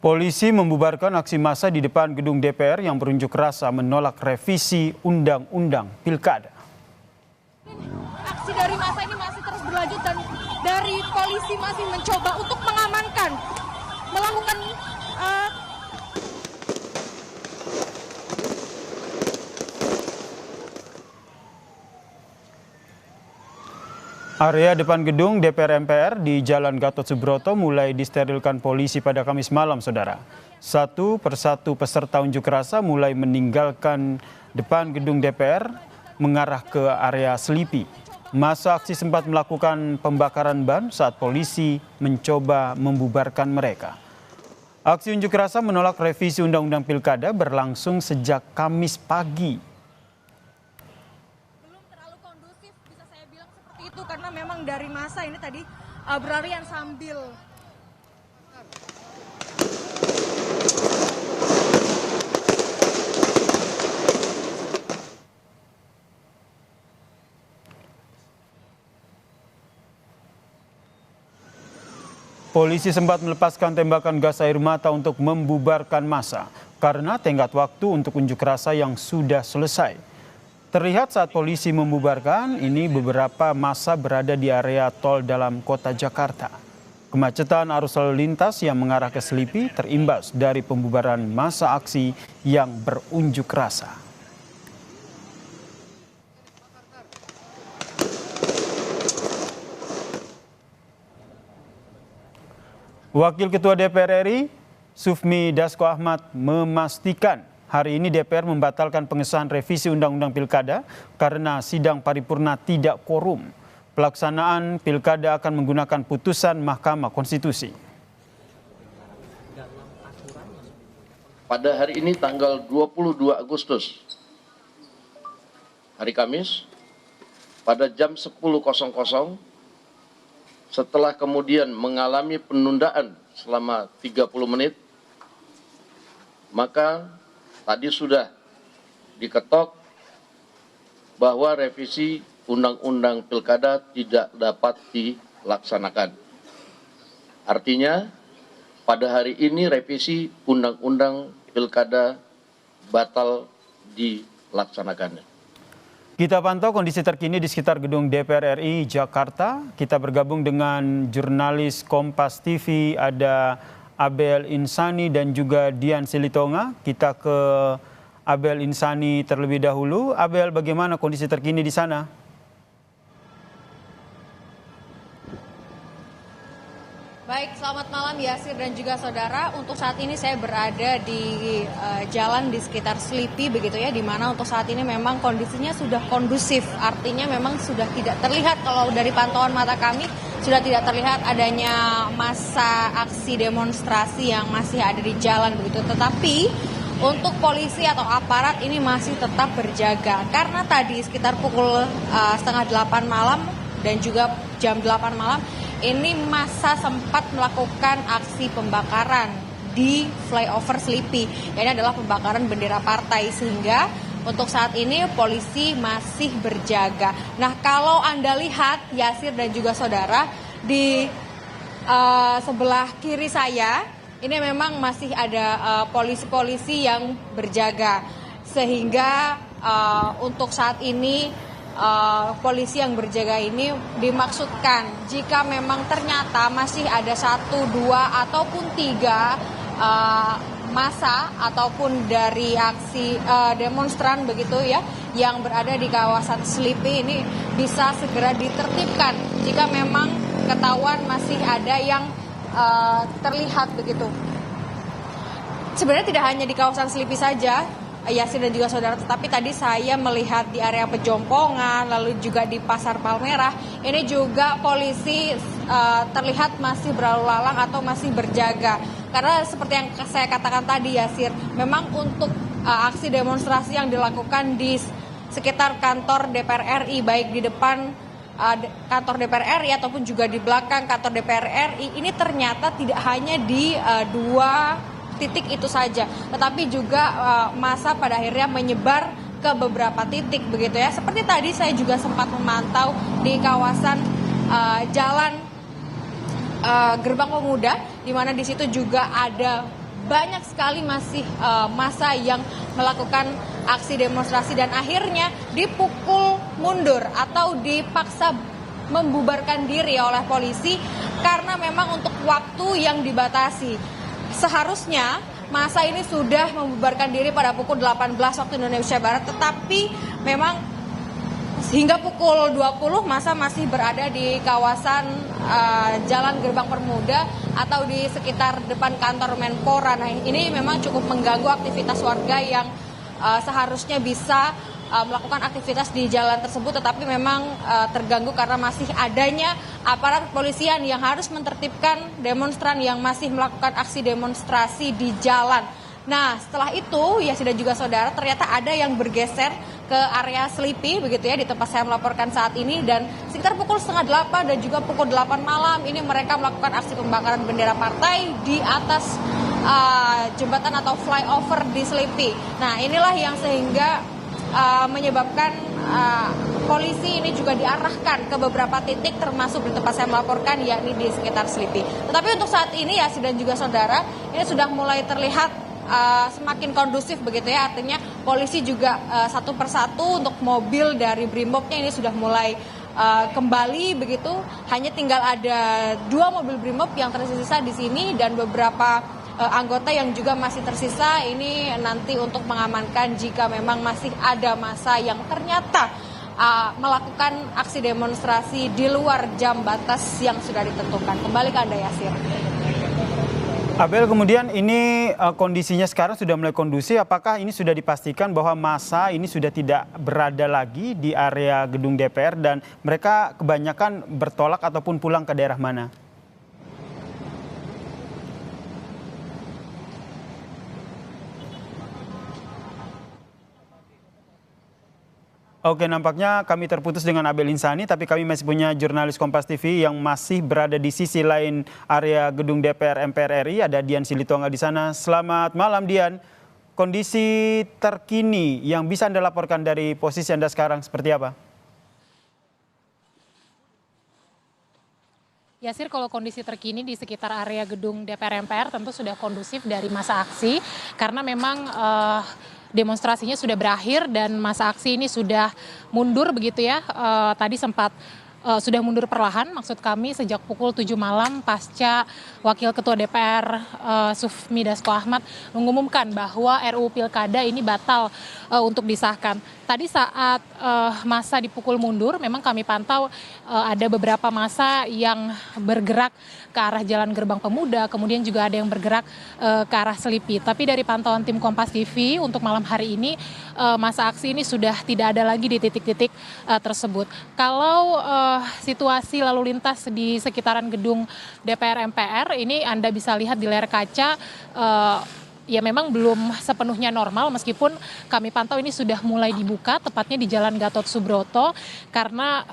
Polisi membubarkan aksi massa di depan gedung DPR yang berunjuk rasa menolak revisi Undang-Undang Pilkada. Aksi dari massa ini masih terus berlanjut dan dari polisi masih mencoba untuk mengamankan, melakukan Area depan gedung DPR MPR di Jalan Gatot Subroto mulai disterilkan polisi pada Kamis malam, saudara. Satu persatu peserta unjuk rasa mulai meninggalkan depan gedung DPR mengarah ke area Selipi. Massa aksi sempat melakukan pembakaran ban saat polisi mencoba membubarkan mereka. Aksi unjuk rasa menolak revisi Undang-Undang Pilkada berlangsung sejak Kamis pagi. itu karena memang dari massa ini tadi berlarian sambil Polisi sempat melepaskan tembakan gas air mata untuk membubarkan massa karena tenggat waktu untuk unjuk rasa yang sudah selesai. Terlihat saat polisi membubarkan, ini beberapa massa berada di area tol dalam kota Jakarta. Kemacetan arus lalu lintas yang mengarah ke Selipi terimbas dari pembubaran massa aksi yang berunjuk rasa. Wakil Ketua DPR RI, Sufmi Dasko Ahmad, memastikan hari ini DPR membatalkan pengesahan revisi Undang-Undang Pilkada karena sidang paripurna tidak quorum. Pelaksanaan Pilkada akan menggunakan putusan Mahkamah Konstitusi. Pada hari ini tanggal 22 Agustus, hari Kamis, pada jam 10.00, setelah kemudian mengalami penundaan selama 30 menit, maka tadi sudah diketok bahwa revisi Undang-Undang Pilkada tidak dapat dilaksanakan. Artinya, pada hari ini revisi Undang-Undang Pilkada batal dilaksanakannya. Kita pantau kondisi terkini di sekitar gedung DPR RI Jakarta. Kita bergabung dengan jurnalis Kompas TV, ada Abel Insani dan juga Dian Silitonga. Kita ke Abel Insani terlebih dahulu. Abel, bagaimana kondisi terkini di sana? Baik, selamat malam Yasir dan juga saudara. Untuk saat ini saya berada di jalan di sekitar Selipi begitu ya, di mana untuk saat ini memang kondisinya sudah kondusif. Artinya memang sudah tidak terlihat, kalau dari pantauan mata kami sudah tidak terlihat adanya massa aksi demonstrasi yang masih ada di jalan begitu. Tetapi untuk polisi atau aparat ini masih tetap berjaga karena tadi sekitar pukul 7:30 malam dan juga jam 8 malam ini massa sempat melakukan aksi pembakaran di flyover Selipi. Ini adalah pembakaran bendera partai, sehingga untuk saat ini polisi masih berjaga. Nah, kalau Anda lihat Yasir dan juga saudara di sebelah kiri saya, ini memang masih ada polisi-polisi yang berjaga. Sehingga untuk saat ini polisi yang berjaga ini dimaksudkan jika memang ternyata masih ada 1, 2 ataupun 3 massa ataupun dari aksi demonstran begitu ya yang berada di kawasan Selipi ini bisa segera ditertibkan jika memang ketahuan masih ada yang terlihat begitu. Sebenarnya tidak hanya di kawasan Selipi saja Yasir dan juga saudara, tetapi tadi saya melihat di area Pejompongan, lalu juga di Pasar Palmerah, ini juga polisi terlihat masih berlalu lalang atau masih berjaga. Karena seperti yang saya katakan tadi Yasir, memang untuk aksi demonstrasi yang dilakukan di sekitar kantor DPR RI, baik di depan kantor DPR RI ataupun juga di belakang kantor DPR RI, ini ternyata tidak hanya di 2 titik itu saja, tetapi juga massa pada akhirnya menyebar ke beberapa titik begitu ya. Seperti tadi saya juga sempat memantau di kawasan jalan Gerbang Pemuda, di mana di situ juga ada banyak sekali masih massa yang melakukan aksi demonstrasi dan akhirnya dipukul mundur atau dipaksa membubarkan diri oleh polisi karena memang untuk waktu yang dibatasi. Seharusnya massa ini sudah membubarkan diri pada pukul 18 waktu Indonesia Barat, tetapi memang hingga pukul 20 massa masih berada di kawasan Jalan Gerbang Permuda atau di sekitar depan kantor Menpora. Nah, ini memang cukup mengganggu aktivitas warga yang seharusnya bisa melakukan aktivitas di jalan tersebut, tetapi memang terganggu karena masih adanya aparat kepolisian yang harus menertibkan demonstran yang masih melakukan aksi demonstrasi di jalan. Nah, setelah itu ya sudah juga saudara, ternyata ada yang bergeser ke area Selipi begitu ya, di tempat saya melaporkan saat ini, dan sekitar pukul 7:30 dan juga pukul 8 malam ini mereka melakukan aksi pembakaran bendera partai di atas jembatan atau flyover di Selipi. Nah, inilah yang sehingga menyebabkan polisi ini juga diarahkan ke beberapa titik termasuk di tempat saya melaporkan, yakni di sekitar Selipi. Tetapi untuk saat ini ya dan juga saudara, ini sudah mulai terlihat semakin kondusif begitu ya, artinya polisi juga satu persatu untuk mobil dari Brimobnya ini sudah mulai kembali begitu. Hanya tinggal ada 2 mobil Brimob yang tersisa di sini dan beberapa anggota yang juga masih tersisa ini nanti untuk mengamankan jika memang masih ada massa yang ternyata melakukan aksi demonstrasi di luar jam batas yang sudah ditentukan. Kembali ke Anda, Yasir. Abel, kemudian ini kondisinya sekarang sudah mulai kondusif. Apakah ini sudah dipastikan bahwa massa ini sudah tidak berada lagi di area gedung DPR dan mereka kebanyakan bertolak ataupun pulang ke daerah mana? Oke, nampaknya kami terputus dengan Abel Insani, tapi kami masih punya jurnalis Kompas TV yang masih berada di sisi lain area gedung DPR MPR RI. Ada Dian Silitonga di sana. Selamat malam, Dian. Kondisi terkini yang bisa Anda laporkan dari posisi Anda sekarang seperti apa? Yasir, kalau kondisi terkini di sekitar area gedung DPR MPR tentu sudah kondusif dari masa aksi, karena memang demonstrasinya sudah berakhir dan masa aksi ini sudah mundur begitu ya. Tadi sempat sudah mundur perlahan, maksud kami sejak pukul 7 malam pasca Wakil Ketua DPR Sufmi Dasko Ahmad mengumumkan bahwa RUU Pilkada ini batal untuk disahkan. Tadi saat massa dipukul mundur, memang kami pantau ada beberapa massa yang bergerak ke arah Jalan Gerbang Pemuda, kemudian juga ada yang bergerak ke arah Selipi. Tapi dari pantauan tim Kompas TV untuk malam hari ini, massa aksi ini sudah tidak ada lagi di titik-titik tersebut. Kalau situasi lalu lintas di sekitaran gedung DPR MPR ini Anda bisa lihat di layar kaca, ya memang belum sepenuhnya normal, meskipun kami pantau ini sudah mulai dibuka, tepatnya di Jalan Gatot Subroto, karena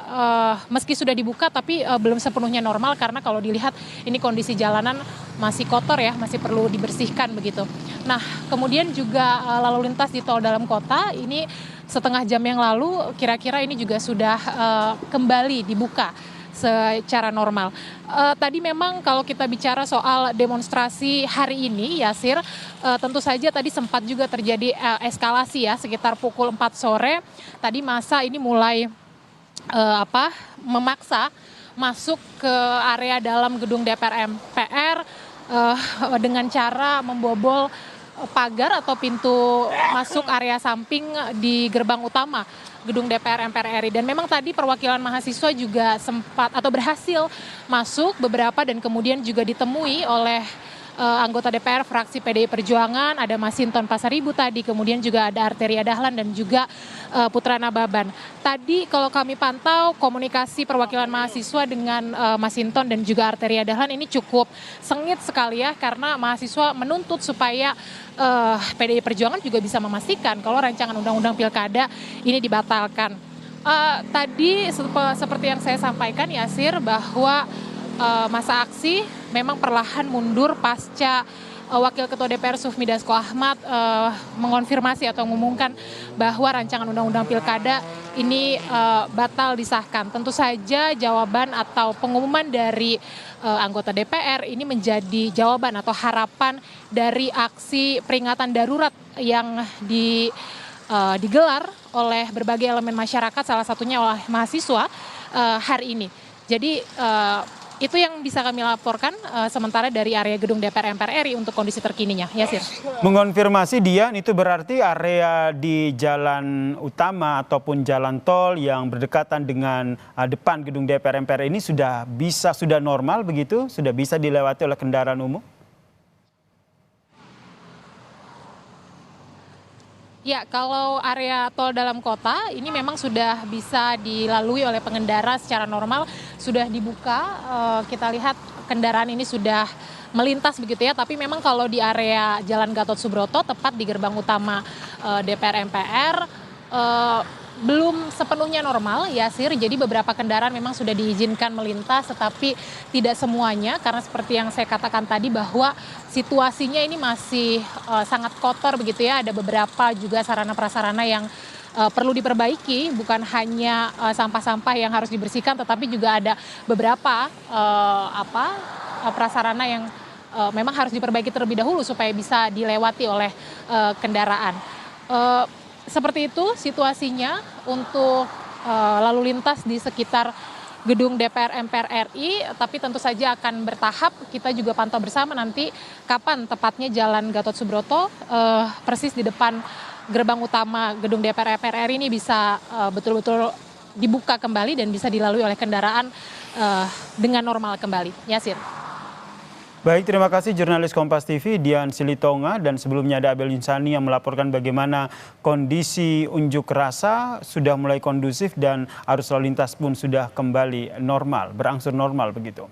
meski sudah dibuka tapi belum sepenuhnya normal, karena kalau dilihat ini kondisi jalanan masih kotor ya, masih perlu dibersihkan begitu. Nah, kemudian juga lalu lintas di tol dalam kota ini setengah jam yang lalu kira-kira ini juga sudah kembali dibuka secara normal. Tadi memang kalau kita bicara soal demonstrasi hari ini, Yasir, tentu saja tadi sempat juga terjadi eskalasi ya, sekitar pukul 4 sore. Tadi massa ini mulai memaksa masuk ke area dalam gedung DPR MPR dengan cara membobol pagar atau pintu masuk area samping di gerbang utama gedung DPR MPR RI. Dan memang tadi perwakilan mahasiswa juga sempat atau berhasil masuk beberapa dan kemudian juga ditemui oleh anggota DPR fraksi PDI Perjuangan, ada Masinton Pasaribu tadi, kemudian juga ada Arteria Dahlan dan juga Putra Nababan. Tadi kalau kami pantau komunikasi perwakilan mahasiswa dengan Masinton dan juga Arteria Dahlan ini cukup sengit sekali ya, karena mahasiswa menuntut supaya PDI Perjuangan juga bisa memastikan kalau rancangan undang-undang pilkada ini dibatalkan. Tadi seperti yang saya sampaikan, Yasir, bahwa masa aksi memang perlahan mundur pasca Wakil Ketua DPR Sufmi Dasko Ahmad mengonfirmasi atau mengumumkan bahwa rancangan undang-undang pilkada ini batal disahkan. Tentu saja jawaban atau pengumuman dari anggota DPR ini menjadi jawaban atau harapan dari aksi peringatan darurat yang digelar oleh berbagai elemen masyarakat, salah satunya oleh mahasiswa hari ini. Jadi itu yang bisa kami laporkan sementara dari area gedung DPR MPR RI untuk kondisi terkininya. Yasir. Mengonfirmasi Dian, itu berarti area di jalan utama ataupun jalan tol yang berdekatan dengan depan gedung DPR MPR ini sudah normal begitu? Sudah bisa dilewati oleh kendaraan umum? Ya, kalau area tol dalam kota ini memang sudah bisa dilalui oleh pengendara secara normal, sudah dibuka. Kita lihat kendaraan ini sudah melintas begitu ya, tapi memang kalau di area Jalan Gatot Subroto, tepat di gerbang utama DPR MPR, belum sepenuhnya normal, Yasir. Jadi beberapa kendaraan memang sudah diizinkan melintas, tetapi tidak semuanya, karena seperti yang saya katakan tadi bahwa situasinya ini masih sangat kotor begitu ya. Ada beberapa juga sarana prasarana yang perlu diperbaiki, bukan hanya sampah-sampah yang harus dibersihkan, tetapi juga ada beberapa prasarana yang memang harus diperbaiki terlebih dahulu supaya bisa dilewati oleh kendaraan. Seperti itu situasinya untuk lalu lintas di sekitar gedung DPR MPR RI, tapi tentu saja akan bertahap. Kita juga pantau bersama nanti kapan tepatnya Jalan Gatot Subroto persis di depan gerbang utama gedung DPR MPR RI ini bisa betul-betul dibuka kembali dan bisa dilalui oleh kendaraan dengan normal kembali. Yasir. Baik, terima kasih jurnalis Kompas TV Dian Silitonga, dan sebelumnya ada Abel Insani yang melaporkan bagaimana kondisi unjuk rasa sudah mulai kondusif dan arus lalu lintas pun sudah kembali normal, berangsur normal begitu.